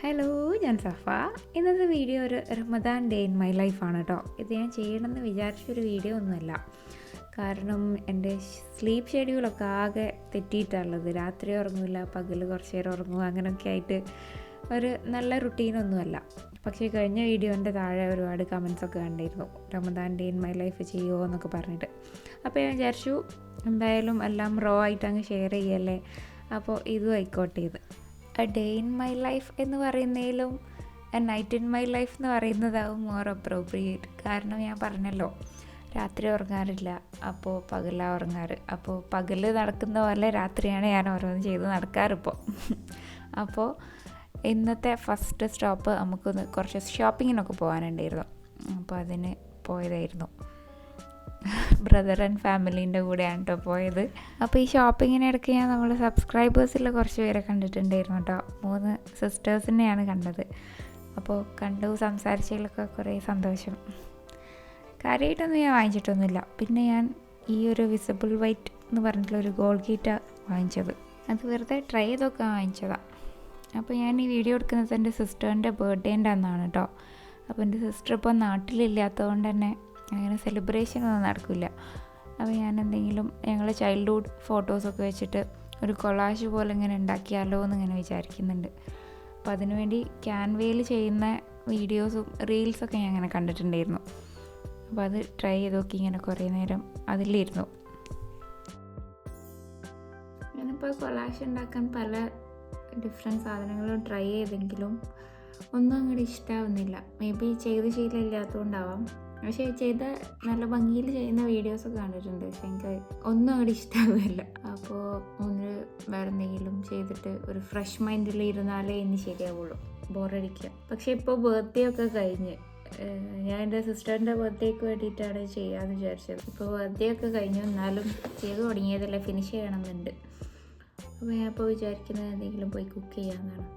Hello, ഞാൻ സഫ. ഇന്നത്തെ video ഒരു റമദാൻ ഡേ ഇൻ മൈ ലൈഫാണ് കേട്ടോ. ഇത് ഞാൻ ചെയ്യണമെന്ന് വിചാരിച്ചൊരു വീഡിയോ ഒന്നുമല്ല. കാരണം എൻ്റെ സ്ലീപ്പ് ഷെഡ്യൂളൊക്കെ ആകെ തെറ്റിയിട്ടുള്ളത്. രാത്രി ഉറങ്ങില്ല, പകൽ കുറച്ച് നേരം ഉറങ്ങുക, അങ്ങനെയൊക്കെ ആയിട്ട് ഒരു നല്ല റുട്ടീനൊന്നുമല്ല. പക്ഷേ കഴിഞ്ഞ വീഡിയോൻ്റെ താഴെ ഒരുപാട് കമൻസൊക്കെ കണ്ടിരുന്നു, Ramadan day in my life ചെയ്യുമോ എന്നൊക്കെ പറഞ്ഞിട്ട്. അപ്പോൾ ഞാൻ വിചാരിച്ചു എന്തായാലും എല്ലാം റോ ആയിട്ട് അങ്ങ് ഷെയർ ചെയ്യല്ലേ, അപ്പോൾ ഇതും ആയിക്കോട്ടെ. ഇത് ഡേ ഇൻ മൈ ലൈഫ് എന്ന് പറയുന്നതിലും നൈറ്റ് ഇൻ മൈ ലൈഫ് എന്ന് പറയുന്നതാവും മോർ അപ്രോപ്രിയേറ്റ്. കാരണം ഞാൻ പറഞ്ഞല്ലോ, രാത്രി ഉറങ്ങാറില്ല, അപ്പോൾ പകലാണ് ഉറങ്ങാറ്. അപ്പോൾ പകൽ നടക്കുന്ന പോലെ രാത്രിയാണ് ഞാൻ ഓരോന്ന് ചെയ്ത് നടക്കാറിപ്പോൾ. അപ്പോൾ ഇന്നത്തെ ഫസ്റ്റ് സ്റ്റോപ്പ് നമുക്കൊന്ന് കുറച്ച് ഷോപ്പിങ്ങിനൊക്കെ പോകാനുണ്ടായിരുന്നു. അപ്പോൾ അതിന് പോയതായിരുന്നു. ബ്രദർ ആൻഡ് ഫാമിലീൻ്റെ കൂടെയാണ് കേട്ടോ പോയത്. അപ്പോൾ ഈ ഷോപ്പിങ്ങിനിടയ്ക്ക് ഞാൻ നമ്മൾ സബ്സ്ക്രൈബേഴ്സിൽ കുറച്ച് പേരെ കണ്ടിട്ടുണ്ടായിരുന്നു കേട്ടോ. 3 സിസ്റ്റേഴ്സിനെയാണ് കണ്ടത്. അപ്പോൾ കണ്ടു സംസാരിച്ചതിലൊക്കെ കുറേ സന്തോഷം. കാര്യമായിട്ടൊന്നും ഞാൻ വാങ്ങിച്ചിട്ടൊന്നുമില്ല. പിന്നെ ഞാൻ ഈ ഒരു വിസിബിൾ വൈറ്റ് എന്ന് പറഞ്ഞിട്ടുള്ളൊരു ഗോൾഡ് ഗീറ്റാണ് വാങ്ങിച്ചത്. അത് വെറുതെ ട്രൈ ചെയ്തൊക്കെ വാങ്ങിച്ചതാണ്. അപ്പോൾ ഞാൻ ഈ വീഡിയോ എടുക്കുന്നത് എൻ്റെ സിസ്റ്ററിൻ്റെ ബർത്ത്ഡേൻ്റെ അന്നാണ് കേട്ടോ. അപ്പോൾ എൻ്റെ സിസ്റ്റർ ഇപ്പോൾ നാട്ടിലില്ലാത്തതുകൊണ്ട് തന്നെ അങ്ങനെ സെലിബ്രേഷനൊന്നും നടക്കില്ല. അപ്പോൾ ഞാൻ എന്തെങ്കിലും ഞങ്ങൾ ചൈൽഡ്ഹുഡ് ഫോട്ടോസൊക്കെ വെച്ചിട്ട് ഒരു കൊളാഷ് പോലെ ഇങ്ങനെ ഉണ്ടാക്കിയാലോ എന്നിങ്ങനെ വിചാരിക്കുന്നുണ്ട്. അപ്പോൾ അതിനുവേണ്ടി ക്യാൻവയിൽ ചെയ്യുന്ന വീഡിയോസും റീൽസൊക്കെ ഞാൻ അങ്ങനെ കണ്ടിട്ടുണ്ടായിരുന്നു. അപ്പോൾ അത് ട്രൈ ചെയ്ത് നോക്കി, ഇങ്ങനെ കുറേ നേരം അതിലിരുന്നു. ഞാനിപ്പോൾ കൊളാഷ് ഉണ്ടാക്കാൻ പല ഡിഫറെൻറ്റ് സാധനങ്ങളും ട്രൈ ചെയ്തെങ്കിലും ഒന്നും അങ്ങോട്ട് ഇഷ്ടമാവുന്നില്ല. മേ ബി ചെയ്ത് ശീലമില്ലാത്തതുകൊണ്ടാവാം. പക്ഷേ ചെയ്ത നല്ല ഭംഗിയിൽ ചെയ്യുന്ന വീഡിയോസൊക്കെ കണ്ടിട്ടുണ്ട്. പക്ഷെ എനിക്ക് ഒന്നും അങ്ങോട്ട് ഇഷ്ടമാവില്ല. അപ്പോൾ ഒന്ന് വേറെ എന്തെങ്കിലും ചെയ്തിട്ട് ഒരു ഫ്രഷ് മൈൻഡിൽ ഇരുന്നാലേ ഇനി ശരിയാവുള്ളൂ, ബോറടിക്കുക. പക്ഷേ ഇപ്പോൾ ബർത്ത്ഡേ ഒക്കെ കഴിഞ്ഞ്, ഞാൻ എൻ്റെ സിസ്റ്ററിൻ്റെ ബർത്ത്ഡേക്ക് വേണ്ടിയിട്ടാണ് ചെയ്യാമെന്ന് വിചാരിച്ചത്. ഇപ്പോൾ ബർത്ത്ഡേ ഒക്കെ കഴിഞ്ഞു, എന്നാലും ചെയ്ത് തുടങ്ങിയതല്ലേ, ഫിനിഷ് ചെയ്യണമെന്നുണ്ട്. അപ്പോൾ ഞാൻ ഇപ്പോൾ വിചാരിക്കുന്നത് എന്തെങ്കിലും പോയി കുക്ക് ചെയ്യാമെന്നാണ്.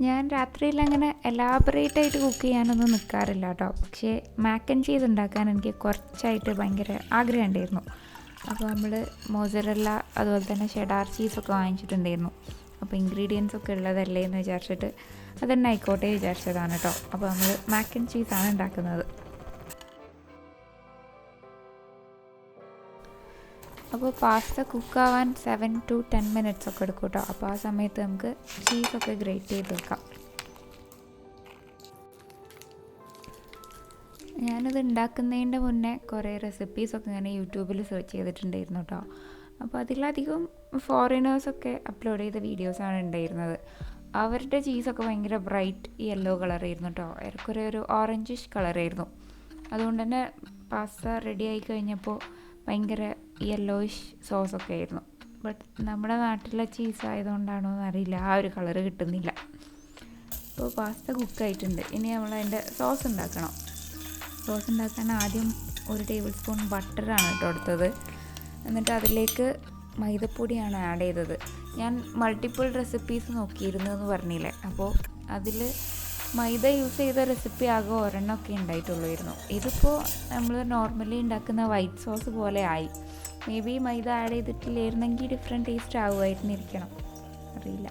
ഞാൻ രാത്രിയിൽ അങ്ങനെ എലാബറേറ്റ് ആയിട്ട് കുക്ക് ചെയ്യാനൊന്നും നിൽക്കാറില്ല കേട്ടോ. പക്ഷേ മാക്ക് ആൻഡ് ചീസ് ഉണ്ടാക്കാൻ എനിക്ക് കുറച്ചായിട്ട് ഭയങ്കര ആഗ്രഹം ഉണ്ടായിരുന്നു. അപ്പോൾ നമ്മൾ മോസറല്ല അതുപോലെ തന്നെ ഷെഡാർ ചീസൊക്കെ വാങ്ങിച്ചിട്ടുണ്ടായിരുന്നു. അപ്പോൾ ഇൻഗ്രീഡിയൻസ് ഒക്കെ ഉള്ളതല്ലേ എന്ന് വിചാരിച്ചിട്ട് അതന്നെ ആയിക്കോട്ടെ വിചാരിച്ചതാണ് കേട്ടോ. അപ്പോൾ നമ്മൾ മാക്ക് ആൻഡ് ചീസാണ് ഉണ്ടാക്കുന്നത്. അപ്പോൾ പാസ്ത കുക്കാവാൻ 7 to 10 minutes ഒക്കെ എടുക്കും കേട്ടോ. അപ്പോൾ ആ സമയത്ത് നമുക്ക് ചീസൊക്കെ ഗ്രേറ്റ് ചെയ്ത് വെക്കാം. ഞാനിത് ഉണ്ടാക്കുന്നതിൻ്റെ മുന്നേ കുറേ റെസിപ്പീസൊക്കെ ഇങ്ങനെ യൂട്യൂബിൽ സെർച്ച് ചെയ്തിട്ടുണ്ടായിരുന്നു കേട്ടോ. അപ്പോൾ അതിലധികം ഫോറിനേഴ്സൊക്കെ അപ്ലോഡ് ചെയ്ത വീഡിയോസാണ് ഉണ്ടായിരുന്നത്. അവരുടെ ചീസൊക്കെ ഭയങ്കര ബ്രൈറ്റ് യെല്ലോ കളറായിരുന്നു കേട്ടോ. ഏറെക്കുറെ ഒരു ഓറഞ്ചിഷ് കളറായിരുന്നു. അതുകൊണ്ട് തന്നെ പാസ്ത റെഡി ആയി കഴിഞ്ഞപ്പോൾ ഭയങ്കര യെല്ലോയിഷ് സോസൊക്കെ ആയിരുന്നു. ബട്ട് നമ്മുടെ നാട്ടിലെ ചീസ് ആയതുകൊണ്ടാണോ എന്നറിയില്ല, ആ ഒരു കളറ് കിട്ടുന്നില്ല. അപ്പോൾ പാസ്ത കുക്കായിട്ടുണ്ട്. ഇനി നമ്മൾ അതിൻ്റെ സോസ് ഉണ്ടാക്കണം. സോസ് ഉണ്ടാക്കാൻ ആദ്യം 1 ടേബിൾ സ്പൂൺ ബട്ടറാണ് കേട്ടോ എടുത്തത്. എന്നിട്ട് അതിലേക്ക് മൈദപ്പൊടിയാണ് ആഡ് ചെയ്തത്. ഞാൻ മൾട്ടിപ്പിൾ റെസിപ്പീസ് നോക്കിയിരുന്നു എന്ന് പറഞ്ഞില്ലേ, അപ്പോൾ അതിൽ മൈദ യൂസ് ചെയ്ത റെസിപ്പി ആകെ ഒരെണ്ണമൊക്കെ ഉണ്ടായിട്ടുള്ളായിരുന്നു. ഇതിപ്പോൾ നമ്മൾ നോർമലി ഉണ്ടാക്കുന്ന വൈറ്റ് സോസ് പോലെ ആയി. മേ ബി മൈദ ആഡ് ചെയ്തിട്ടില്ലായിരുന്നെങ്കിൽ ഡിഫറെൻറ്റ് ടേസ്റ്റ് ആകുമായിരുന്നിരിക്കണം, അറിയില്ല.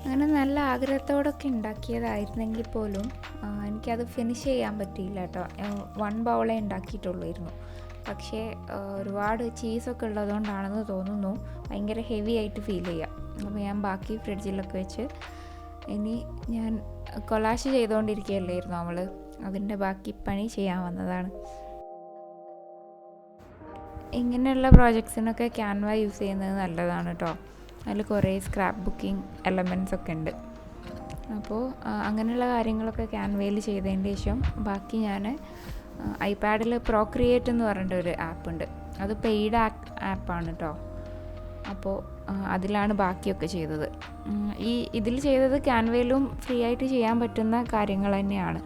അങ്ങനെ നല്ല ആഗ്രഹത്തോടൊക്കെ ഉണ്ടാക്കിയതായിരുന്നെങ്കിൽ പോലും എനിക്കത് ഫിനിഷ് ചെയ്യാൻ പറ്റിയില്ല കേട്ടോ. 1 ബൗളേ ഉണ്ടാക്കിയിട്ടുള്ളായിരുന്നു. പക്ഷേ ഒരുപാട് ചീസൊക്കെ ഉള്ളതുകൊണ്ടാണെന്ന് തോന്നുന്നു ഭയങ്കര ഹെവി ആയിട്ട് ഫീൽ ചെയ്യാം. അപ്പോൾ ഞാൻ ബാക്കി ഫ്രിഡ്ജിലൊക്കെ വെച്ച് ഇനി ഞാൻ കൊളാഷ് ചെയ്തുകൊണ്ടിരിക്കുകയല്ലായിരുന്നു നമ്മൾ, അതിൻ്റെ ബാക്കി പണി ചെയ്യാൻ വന്നതാണ്. ഇങ്ങനെയുള്ള പ്രോജക്ട്സിനൊക്കെ ക്യാൻവ യൂസ് ചെയ്യുന്നത് നല്ലതാണ് കേട്ടോ. അതിൽ കുറേ സ്ക്രാപ്പ് ബുക്കിംഗ് എലമെൻറ്റ്സ് ഒക്കെ ഉണ്ട്. അപ്പോൾ അങ്ങനെയുള്ള കാര്യങ്ങളൊക്കെ ക്യാൻവയിൽ ചെയ്തതിന് ശേഷം ബാക്കി ഞാൻ ഐപാഡിൽ പ്രോക്രിയേറ്റ് എന്ന് പറഞ്ഞിട്ടൊരു ആപ്പുണ്ട്. അത് പെയ്ഡ് ആപ്പാണ് കേട്ടോ. അപ്പോൾ അതിലാണ് ബാക്കിയൊക്കെ ചെയ്തത്. ഇതിൽ ചെയ്തത് ക്യാൻവയിലും ഫ്രീ ആയിട്ട് ചെയ്യാൻ പറ്റുന്ന കാര്യങ്ങൾ തന്നെയാണ്.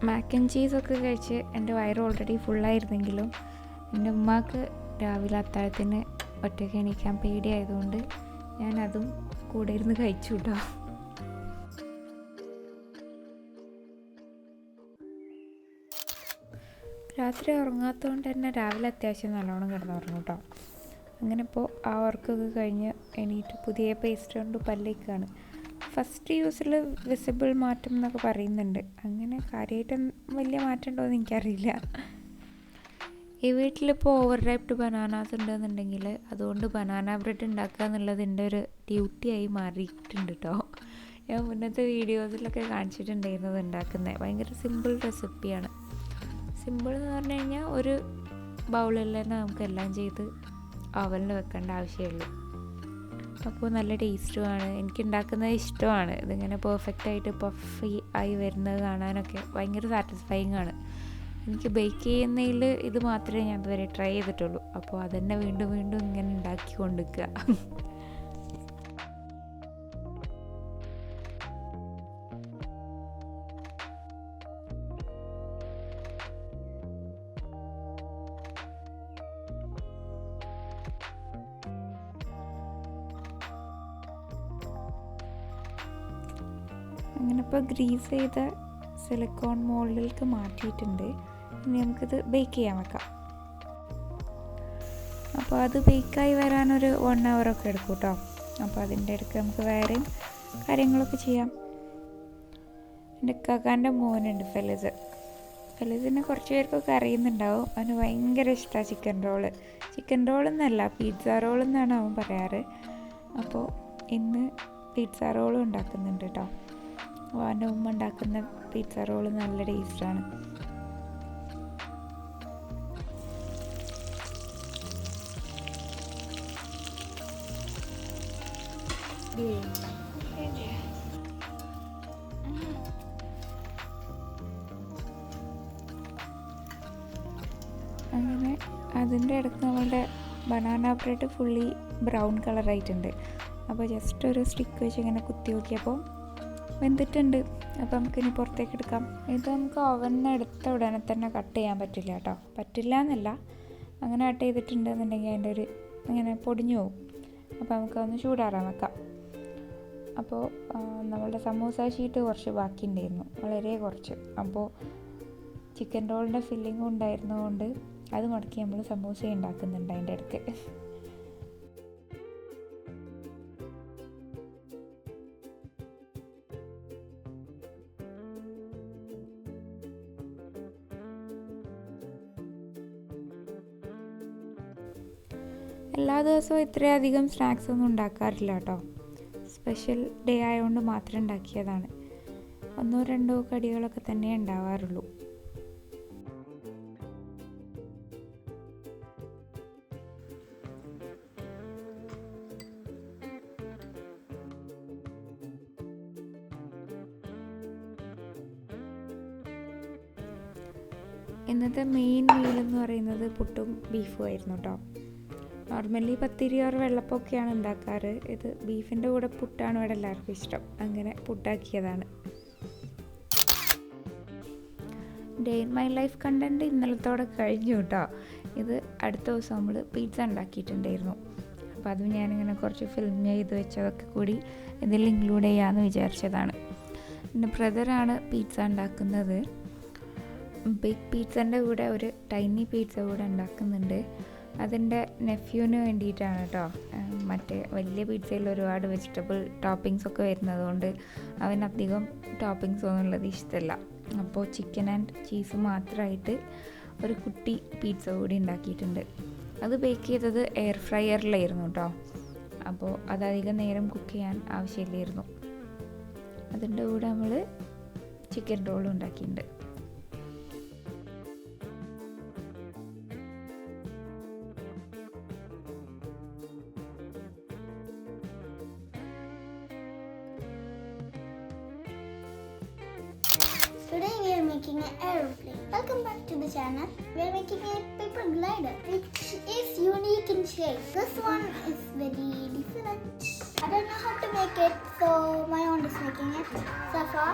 മാക്ക് ആൻഡ് ചീസൊക്കെ കഴിച്ച് എൻ്റെ വയറ് ഓൾറെഡി ഫുള്ളായിരുന്നെങ്കിലും എൻ്റെ ഉമ്മാക്ക് രാവിലെ അത്താഴത്തിന് ഒറ്റയ്ക്ക് എണീക്കാൻ പേടിയായതുകൊണ്ട് ഞാനതും കൂടെ ഇരുന്ന് കഴിച്ചു കേട്ടോ. രാത്രി ഉറങ്ങാത്തതുകൊണ്ട് തന്നെ രാവിലെ അത്യാവശ്യം നല്ലോണം കിടന്നുറങ്ങും കേട്ടോ. അങ്ങനെ ഇപ്പോൾ ആ വർക്കൊക്കെ കഴിഞ്ഞ് എണീറ്റ് പുതിയ പേസ്റ്റ് കൊണ്ട് പല്ലേക്കാണ്. ഫസ്റ്റ് യൂസിൽ വിസിബിൾ മാറ്റം എന്നൊക്കെ പറയുന്നുണ്ട്. അങ്ങനെ കാര്യമായിട്ട് വലിയ മാറ്റം ഉണ്ടോ എന്ന് എനിക്കറിയില്ല. ഈ വീട്ടിലിപ്പോൾ ഓവർ റൈപ്ഡ് ബനാനാസ് ഉണ്ടെന്നുണ്ടെങ്കിൽ അതുകൊണ്ട് ബനാന ബ്രെഡ് ഉണ്ടാക്കുക എന്നുള്ളത് എൻ്റെ ഒരു ഡ്യൂട്ടിയായി മാറിയിട്ടുണ്ട് കേട്ടോ. ഞാൻ മുന്നത്തെ വീഡിയോസിലൊക്കെ കാണിച്ചിട്ടുണ്ടായിരുന്നത് ഉണ്ടാക്കുന്നത്. ഭയങ്കര സിമ്പിൾ റെസിപ്പിയാണ്. സിമ്പിൾ എന്ന് പറഞ്ഞു കഴിഞ്ഞാൽ ഒരു ബൗളിൽ തന്നെ നമുക്കെല്ലാം ചെയ്ത് ഓവനിൽ വെക്കേണ്ട ആവശ്യമുള്ളൂ. അപ്പോൾ നല്ല ടേസ്റ്റുമാണ്. എനിക്ക് ഉണ്ടാക്കുന്നത് ഇഷ്ടമാണ്. ഇതിങ്ങനെ പെർഫെക്റ്റായിട്ട് പഫി ആയി വരുന്നത് കാണാനൊക്കെ ഭയങ്കര സാറ്റിസ്ഫൈങ് ആണ്. എനിക്ക് ബേക്ക് ചെയ്യുന്നതിൽ ഇത് മാത്രമേ ഞാൻ ഇതുവരെ ട്രൈ ചെയ്തിട്ടുള്ളൂ. അപ്പോൾ അതന്നെ വീണ്ടും വീണ്ടും ഇങ്ങനെ ഉണ്ടാക്കി കൊണ്ടുവയ്ക്കുക. അങ്ങനെ ഇപ്പോൾ ഗ്രീസ് ചെയ്ത സിലിക്കോൺ മോൾഡിലേക്ക് മാറ്റിയിട്ടുണ്ട്. ഇനി നമുക്കിത് ബേക്ക് ചെയ്യാൻ വെക്കാം. അപ്പോൾ അത് ബേക്കായി വരാനൊരു 1 hour ഒക്കെ എടുക്കും കേട്ടോ. അപ്പോൾ അതിൻ്റെ ഇടയ്ക്ക് നമുക്ക് വേറെയും കാര്യങ്ങളൊക്കെ ചെയ്യാം. എൻ്റെ കാക്കാൻ്റെ മോനുണ്ട് ഫെലിസ്. ഫെലിസിനെ കുറച്ച് പേർക്കൊക്കെ അറിയുന്നുണ്ടാവും. അവന് ഭയങ്കര ഇഷ്ടമാണ് ചിക്കൻ റോൾ എന്നല്ല, പിസ്സ റോൾ എന്നാണ് അവൻ പറയാറ്. അപ്പോൾ ഇന്ന് പിസ്സ റോളും ഉണ്ടാക്കുന്നുണ്ട് കേട്ടോ. അവൻ്റെ ഉമ്മ ഉണ്ടാക്കുന്ന പിസ്സ റോൾ നല്ല ടേസ്റ്റാണ്. അങ്ങനെ അതിൻ്റെ ഇടയ്ക്ക് നമ്മളുടെ ബനാന ബ്രെഡ് ഫുള്ളി ബ്രൗൺ കളറായിട്ടുണ്ട്. അപ്പോൾ ജസ്റ്റ് ഒരു സ്റ്റിക്ക് വെച്ച് ഇങ്ങനെ കുത്തി നോക്കിയപ്പോൾ വെന്തിട്ടുണ്ട്. അപ്പോൾ നമുക്കിനി പുറത്തേക്ക് എടുക്കാം. ഇത് നമുക്ക് ഓവനിൽ നിന്ന് എടുത്ത ഉടനെ തന്നെ കട്ട് ചെയ്യാൻ പറ്റില്ല കേട്ടോ. പറ്റില്ല എന്നല്ല, അങ്ങനെ കട്ട് ചെയ്തിട്ടുണ്ടെന്നുണ്ടെങ്കിൽ അതിൻ്റെ ഒരു ഇങ്ങനെ പൊടിഞ്ഞു പോകും. അപ്പോൾ നമുക്കതൊന്ന് ചൂടാറാൻ വെക്കാം. അപ്പോൾ നമ്മളുടെ സമൂസ ഷീറ്റ് കുറച്ച് ബാക്കി ഉണ്ടായിരുന്നു, വളരെ കുറച്ച്. അപ്പോൾ ചിക്കൻ റോളിൻ്റെ ഫില്ലിങ്ങും ഉണ്ടായിരുന്നതുകൊണ്ട് അത് മുടക്കി നമ്മൾ സമൂസ ഉണ്ടാക്കുന്നുണ്ട് അതിൻ്റെ ഇടയ്ക്ക്. എല്ലാ ദിവസവും ഇത്രയധികം സ്നാക്സ് ഒന്നും ഉണ്ടാക്കാറില്ല കേട്ടോ. സ്പെഷ്യൽ ഡേ ആയതുകൊണ്ട് മാത്രം ഉണ്ടാക്കിയതാണ്. 1-2 കടികളൊക്കെ തന്നെ ഉണ്ടാവാറുള്ളൂ. ഇന്നത്തെ മെയിൻ മീലെന്ന് പറയുന്നത് പുട്ടും ബീഫും ആയിരുന്നു കേട്ടോ. നോർമലി പത്തിരി ഓർ വെള്ളപ്പൊക്കെയാണ് ഉണ്ടാക്കാറ്. ഇത് ബീഫിൻ്റെ കൂടെ പുട്ടാണ് ഇവിടെ എല്ലാവർക്കും ഇഷ്ടം. അങ്ങനെ പുട്ടാക്കിയതാണ്. Day in my life content ഇന്നലത്തോടെ കഴിഞ്ഞു കേട്ടോ. ഇത് അടുത്ത ദിവസം നമ്മൾ പിസ്സ ഉണ്ടാക്കിയിട്ടുണ്ടായിരുന്നു. അപ്പോൾ അതും ഞാനിങ്ങനെ കുറച്ച് ഫിലിം ചെയ്ത് വെച്ചതൊക്കെ കൂടി ഇതിൽ ഇൻക്ലൂഡ് ചെയ്യാമെന്ന് വിചാരിച്ചതാണ്. എൻ്റെ ബ്രദറാണ് പിസ്സ ഉണ്ടാക്കുന്നത്. ബിഗ് പിസ്സൻ്റെ കൂടെ ഒരു ടൈനി പിസ്സ കൂടെ ഉണ്ടാക്കുന്നുണ്ട്. അതിൻ്റെ നെഫ്യൂവിന് വേണ്ടിയിട്ടാണ് കേട്ടോ. മറ്റേ വലിയ പിസ്സയിൽ ഒരുപാട് വെജിറ്റബിൾ ടോപ്പിങ്സ് ഒക്കെ വരുന്നതുകൊണ്ട് അവനധികം ടോപ്പിങ്സ് ഒന്നും ഉള്ളത് ഇഷ്ടമല്ല. അപ്പോൾ ചിക്കൻ ആൻഡ് ചീസ് മാത്രമായിട്ട് ഒരു കുട്ടി പിസ്സ കൂടി ഉണ്ടാക്കിയിട്ടുണ്ട്. അത് ബേക്ക് ചെയ്തത് എയർ ഫ്രയറിലായിരുന്നു കേട്ടോ. അപ്പോൾ അതധികം നേരം കുക്ക് ചെയ്യാൻ ആവശ്യമില്ലായിരുന്നു. അതിൻ്റെ കൂടെ നമ്മൾ ചിക്കൻ റോളും ഉണ്ടാക്കിയിട്ടുണ്ട്. Today we are making an aeroplane. Welcome back to the channel. We are making a paper glider which is unique in in shape. This one is very different. I don't know how to make it, so my aunt is making it so far.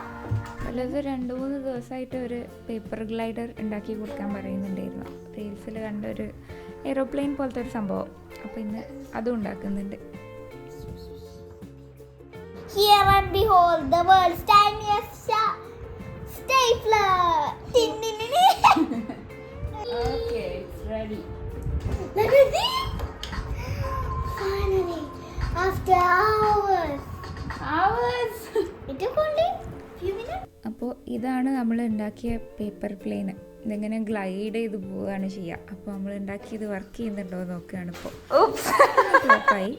അല്ലാതെ 2-3 ദിവസമായിട്ട് ഒരു paper glider ഉണ്ടാക്കി കൊടുക്കാൻ പറയുന്നുണ്ടായിരുന്നു. റീൽസിൽ കണ്ട ഒരു aeroplane പോലത്തെ ഒരു സംഭവം. അപ്പോൾ ഇന്ന് അതും ഉണ്ടാക്കുന്നുണ്ട്. Here and behold the world's tiniest stapler. Din, din, din, din. Okay, it's ready. Look at this. Finally, after hours. It took only few minutes. അപ്പോൾ ഇതാണ് നമ്മൾ ഉണ്ടാക്കിയ പേപ്പർ പ്ലെയിൻ. ഇതിങ്ങനെ ഗ്ലൈഡ് ചെയ്ത് പോവുകയാണ് ചെയ്യുക. അപ്പോൾ നമ്മൾ ഉണ്ടാക്കിയത് വർക്ക് ചെയ്യുന്നുണ്ടോ എന്ന് നോക്കുകയാണ് ഇപ്പോൾ. ഫ്ലോപ്പായി,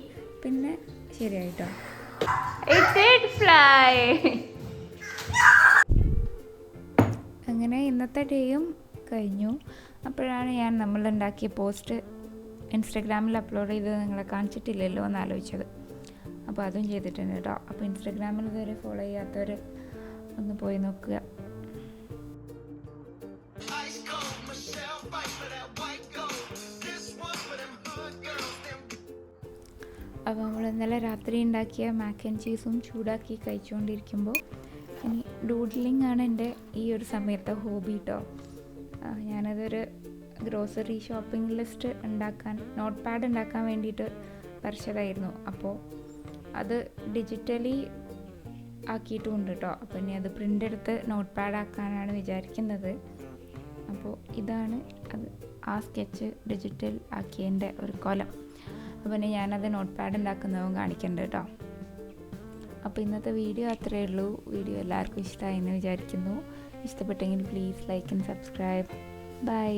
പിന്നെ ശരിയായിട്ടോ. അങ്ങനെ ഇന്നത്തെ ഡേയും കഴിഞ്ഞു. അപ്പോഴാണ് ഞാൻ നമ്മളുണ്ടാക്കിയ പോസ്റ്റ് ഇൻസ്റ്റഗ്രാമിൽ അപ്ലോഡ് ചെയ്തത് നിങ്ങളെ കാണിച്ചിട്ടില്ലല്ലോ എന്ന് ആലോചിച്ചത്. അപ്പോൾ അതും ചെയ്തിട്ടുണ്ട് കേട്ടോ. അപ്പോൾ ഇൻസ്റ്റഗ്രാമിൽ ഇതുവരെ ഫോളോ ചെയ്യാത്തവർ ഒന്ന് പോയി നോക്കുക. അപ്പോൾ നമ്മൾ ഇന്നലെ രാത്രി ഉണ്ടാക്കിയ മാക്ക് ആൻഡ് ചീസും ചൂടാക്കി കഴിച്ചുകൊണ്ടിരിക്കുമ്പോൾ ഇനി ഡൂഡ്ലിംഗ് ആണ് എൻ്റെ ഈ ഒരു സമയത്തെ ഹോബി കേട്ടോ. ഞാനതൊരു ഗ്രോസറി ഷോപ്പിംഗ് ലിസ്റ്റ് ഉണ്ടാക്കാൻ, നോട്ട് പാഡ് ഉണ്ടാക്കാൻ വേണ്ടിയിട്ട് വരച്ചതായിരുന്നു. അപ്പോൾ അത് ഡിജിറ്റലി ആക്കിയിട്ടുമുണ്ട് കേട്ടോ. അപ്പോൾ ഇനി അത് പ്രിൻ്റ് എടുത്ത് നോട്ട് പാഡ് ആക്കാനാണ് വിചാരിക്കുന്നത്. അപ്പോൾ ഇതാണ് അത്, ആ സ്കെച്ച് ഡിജിറ്റൽ ആക്കിയതിൻ്റെ ഒരു കൊലം. അപ്പോൾ ഇനി ഞാനത് നോട്ട് പാഡ് ഉണ്ടാക്കുന്നതും കാണിക്കുന്നുണ്ട് കേട്ടോ. അപ്പോൾ ഇന്നത്തെ വീഡിയോ അത്രയേ ഉള്ളൂ. വീഡിയോ എല്ലാവർക്കും ഇഷ്ടമായി എന്ന് വിചാരിക്കുന്നു. ഇഷ്ടപ്പെട്ടെങ്കിൽ please like and subscribe. By.